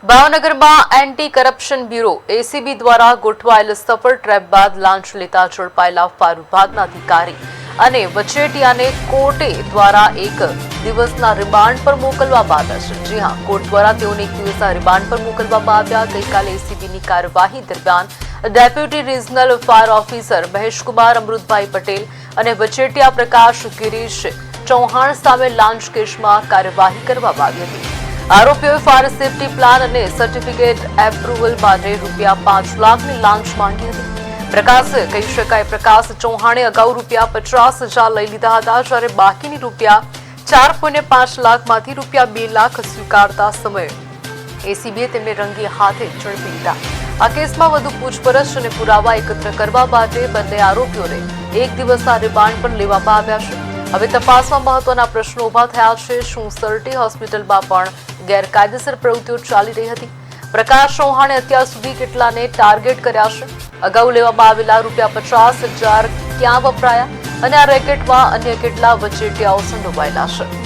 ભાવનગરમાં anti corruption bureau ACB દ્વારા ગોઠવાયેલ સફળ ટ્રેપ બાદ લાંચ લેતા ઝડપાયેલા ફાયર વિભાગના અધિકારી અને વચેટિયાને કોર્ટે દ્વારા એક દિવસના રિમાન્ડ પર મોકલવામાં આવ્યા છે। જી હા, કોર્ટ દ્વારા તેઓને એક દિવસના રિમાન્ડ પર મોકલવામાં આવ્યા। ગઈકાલે એસીબીની કાર્યવાહી દરમિયાન deputy regional fire officer Maheshkumar Amrutbhai Patel અને વચેટિયા પ્રકાશ ગિરીશ ચૌહાણ સામે લાંચ કેસમાં કાર્યવાહી કરવામાં આવી હતી। આરોપીઓએ ફાયર સેફટી પ્લાન અને સર્ટિફિકેટ એપ્રુવલ માટે ₹5 લાખની લાંચ માંગી હતી। કહી શકાય પ્રકાશ ચૌહાણે અગાઉ ₹50,000 લઈ લીધા હતા, જ્યારે બાકીની ₹4.5 લાખમાંથી ₹2 લાખ સ્વીકારતા સમયે એસીબીએ તેમને રંગે હાથે ઝડપી લીધા। આ કેસમાં વધુ પૂછપરછ અને પુરાવા એકત્ર કરવા માટે બંને આરોપીઓને એક દિવસના રિમાન્ડ પર લેવામાં આવ્યા છે। હવે તપાસમાં મહત્વના પ્રશ્નો ઉભા થયા છે। શું સર્ટી હોસ્પિટલમાં પણ ગેરકાયદેસર પ્રવૃત્તિઓ ચાલી રહી હતી? પ્રકાશ ચૌહાણે અત્યાર સુધી કેટલાને ટાર્ગેટ કર્યા છે? અગાઉ લેવામાં આવેલા ₹50,000 ક્યાં વપરાયા? અને આ રેકેટમાં અન્ય કેટલા વચેટિયાઓ સંડોવાયેલા છે?